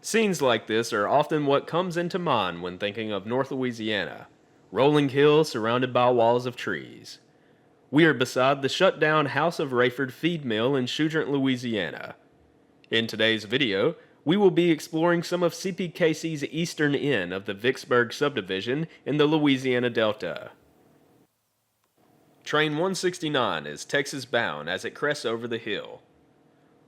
Scenes like this are often what comes into mind when thinking of North Louisiana. Rolling hills surrounded by walls of trees. We are beside the shut down House of Rayford feed mill in Shreveport, Louisiana. In today's video, we will be exploring some of CPKC's eastern end of the Vicksburg subdivision in the Louisiana Delta. Train 169 is Texas bound as it crests over the hill.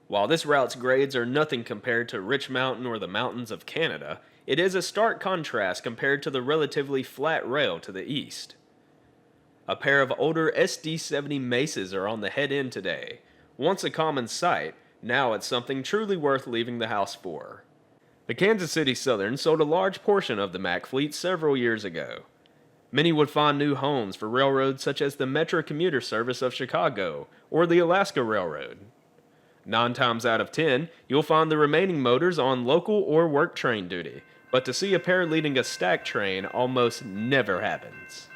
While this route's grades are nothing compared to Rich Mountain or the mountains of Canada, it is a stark contrast compared to the relatively flat rail to the east. A pair of older SD-70 Maces are on the head end today. Once a common sight, now it's something truly worth leaving the house for. The Kansas City Southern sold a large portion of the Mac fleet several years ago. Many would find new homes for railroads such as the Metro Commuter Service of Chicago or the Alaska Railroad. 9 times out of 10, you'll find the remaining motors on local or work train duty, but to see a pair leading a stack train almost never happens.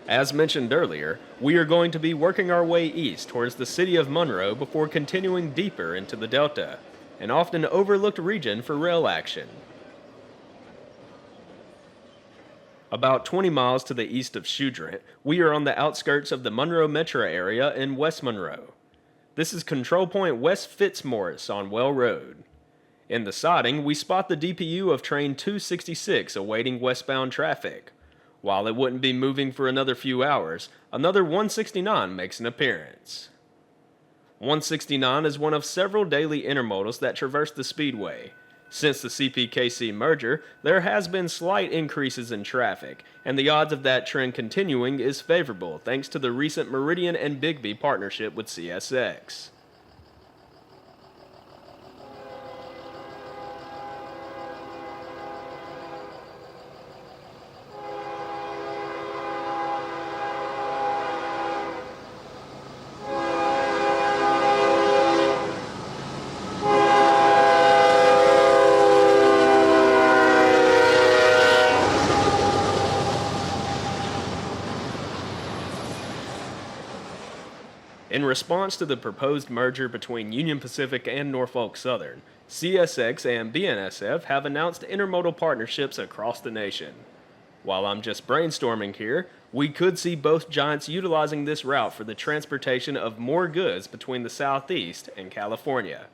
As mentioned earlier, we are going to be working our way east towards the city of Monroe before continuing deeper into the Delta, an often overlooked region for rail action. About 20 miles to the east of Shreveport, we are on the outskirts of the Monroe metro area in West Monroe. This is Control Point West Fitzmaurice on Well Road. In the siding, we spot the DPU of train 266 awaiting westbound traffic. While it wouldn't be moving for another few hours, another 169 makes an appearance. 169 is one of several daily intermodals that traverse the speedway. Since the CPKC merger, there has been slight increases in traffic, and the odds of that trend continuing is favorable thanks to the recent Meridian and Bigby partnership with CSX. In response to the proposed merger between Union Pacific and Norfolk Southern, CSX and BNSF have announced intermodal partnerships across the nation. While I'm just brainstorming here, we could see both giants utilizing this route for the transportation of more goods between the Southeast and California.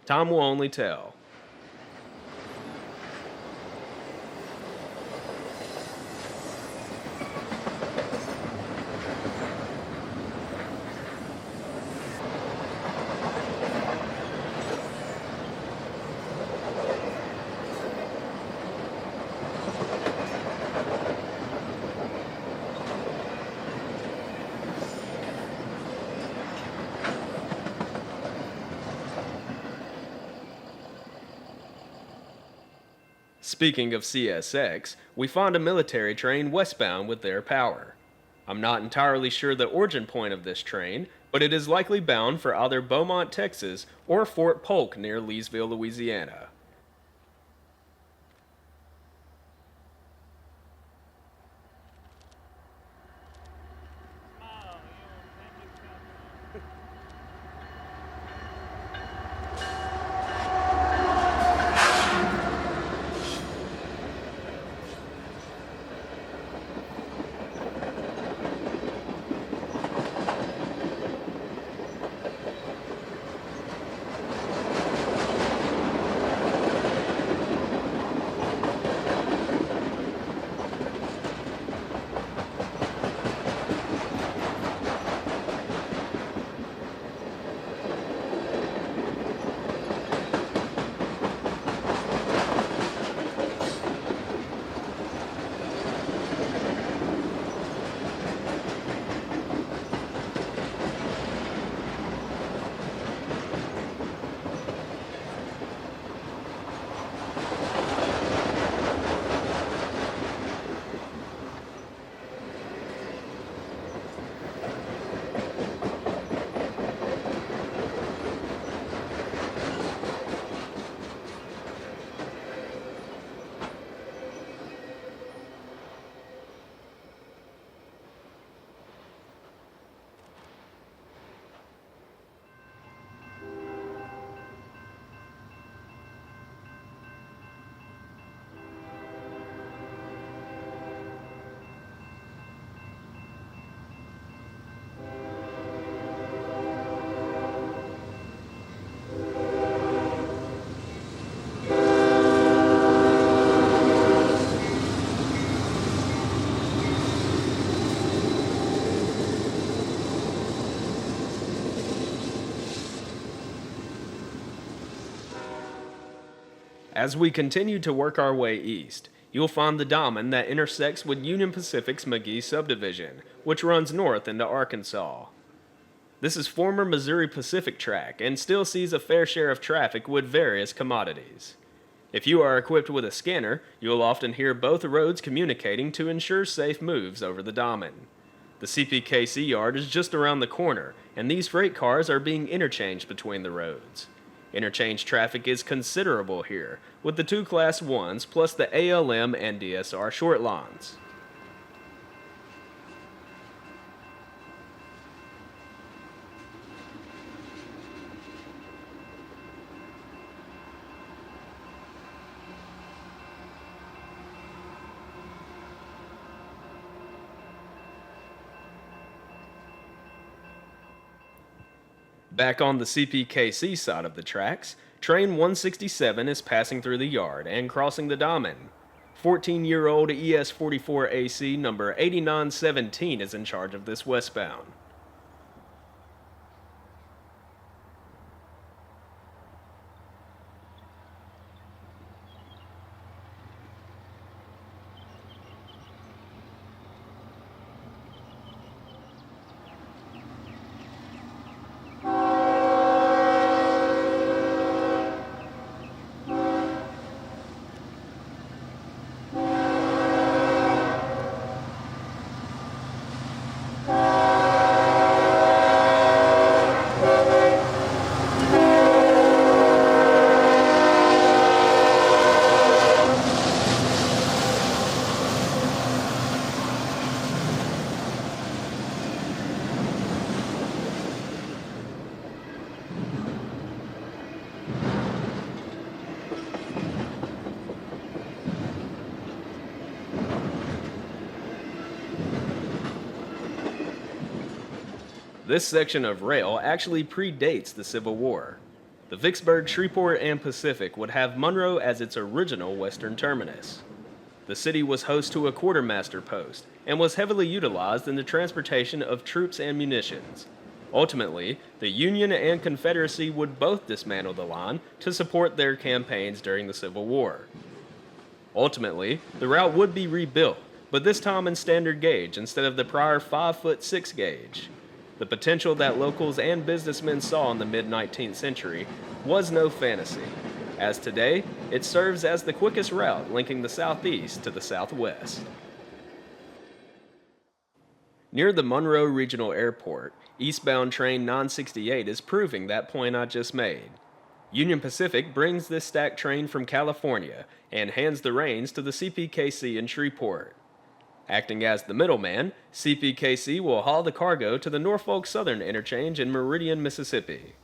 Time will only tell. Speaking of CSX, we find a military train westbound with their power. I'm not entirely sure the origin point of this train, but it is likely bound for either Beaumont, Texas, or Fort Polk near Leesville, Louisiana. As we continue to work our way east, you'll find the diamond that intersects with Union Pacific's McGee subdivision, which runs north into Arkansas. This is former Missouri Pacific track and still sees a fair share of traffic with various commodities. If you are equipped with a scanner, you'll often hear both roads communicating to ensure safe moves over the diamond. The CPKC yard is just around the corner, and these freight cars are being interchanged between the roads. Interchange traffic is considerable here, with the two Class 1s plus the ALM and DSR short lines. Back on the CPKC side of the tracks, train 167 is passing through the yard and crossing the diamond. 14-year-old ES44AC number 8917 is in charge of this westbound. This section of rail actually predates the Civil War. The Vicksburg, Shreveport, and Pacific would have Monroe as its original western terminus. The city was host to a quartermaster post and was heavily utilized in the transportation of troops and munitions. Ultimately, the Union and Confederacy would both dismantle the line to support their campaigns during the Civil War. Ultimately, the route would be rebuilt, but this time in standard gauge instead of the prior 5-foot 6 gauge. The potential that locals and businessmen saw in the mid-19th century was no fantasy, as today it serves as the quickest route linking the southeast to the southwest. Near the Monroe Regional Airport, eastbound train 968 is proving that point I just made. Union Pacific brings this stacked train from California and hands the reins to the CPKC in Shreveport. Acting as the middleman, CPKC will haul the cargo to the Norfolk Southern Interchange in Meridian, Mississippi.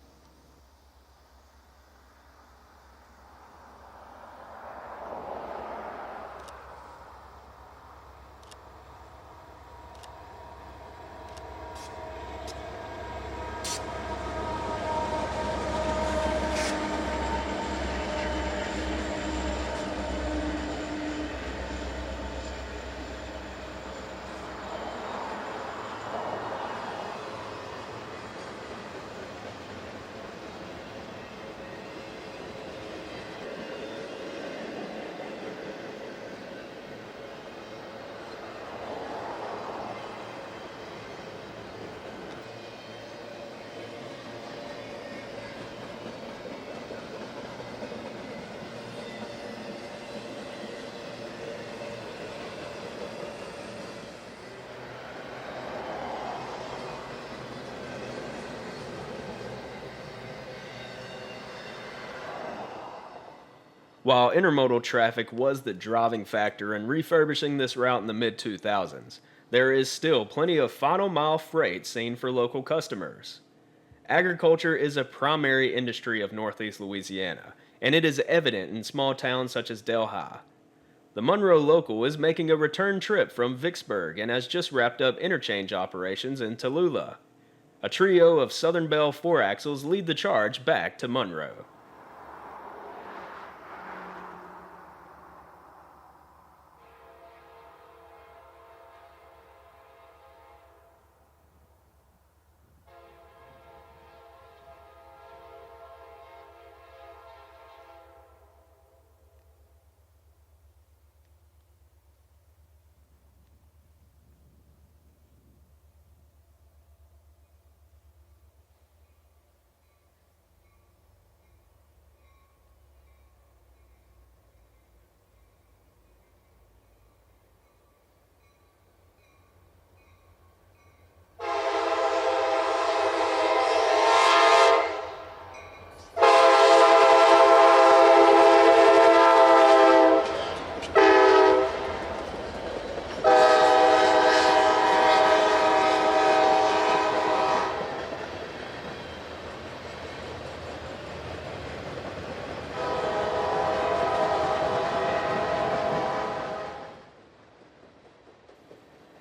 While intermodal traffic was the driving factor in refurbishing this route in the mid 2000s, there is still plenty of final mile freight seen for local customers. Agriculture is a primary industry of Northeast Louisiana, and it is evident in small towns such as Delhi. The Monroe local is making a return trip from Vicksburg and has just wrapped up interchange operations in Tallulah. A trio of Southern Bell 4-axles lead the charge back to Monroe.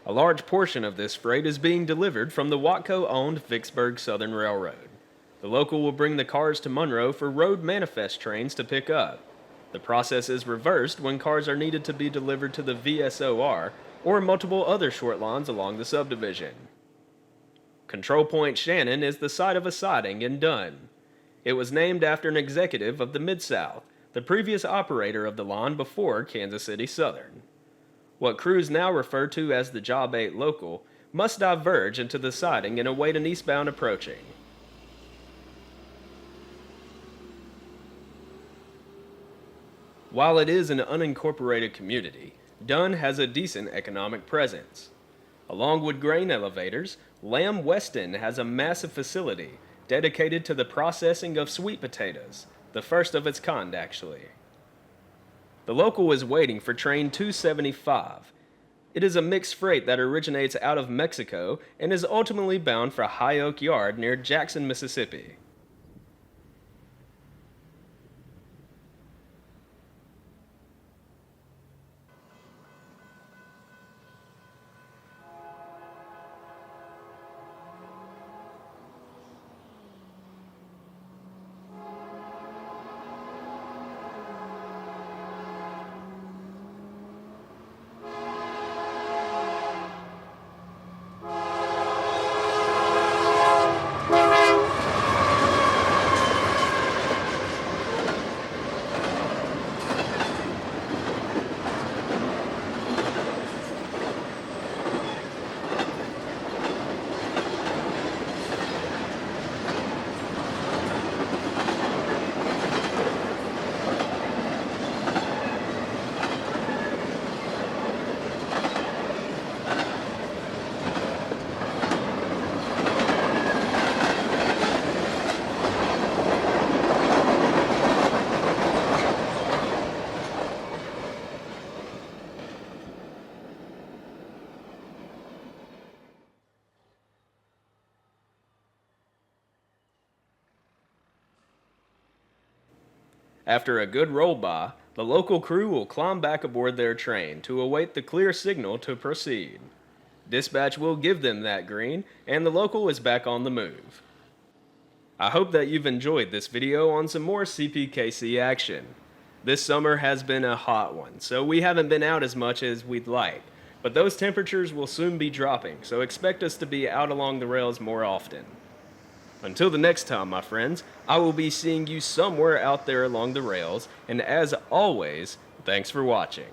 A large portion of this freight is being delivered from the Watco-owned Vicksburg Southern Railroad. The local will bring the cars to Monroe for road manifest trains to pick up. The process is reversed when cars are needed to be delivered to the VSOR or multiple other short lines along the subdivision. Control Point Shannon is the site of a siding in Dunn. It was named after an executive of the Mid-South, the previous operator of the line before Kansas City Southern. What crews now refer to as the Job 8 local must diverge into the siding and await an eastbound approaching. While it is an unincorporated community, Dunn has a decent economic presence. Along with grain elevators, Lamb Weston has a massive facility dedicated to the processing of sweet potatoes, the first of its kind actually. The local is waiting for train 275. It is a mixed freight that originates out of Mexico and is ultimately bound for High Oak Yard near Jackson, Mississippi. After a good roll-by, the local crew will climb back aboard their train to await the clear signal to proceed. Dispatch will give them that green, and the local is back on the move. I hope that you've enjoyed this video on some more CPKC action. This summer has been a hot one, so we haven't been out as much as we'd like, but those temperatures will soon be dropping, so expect us to be out along the rails more often. Until the next time, my friends, I will be seeing you somewhere out there along the rails, and as always, thanks for watching.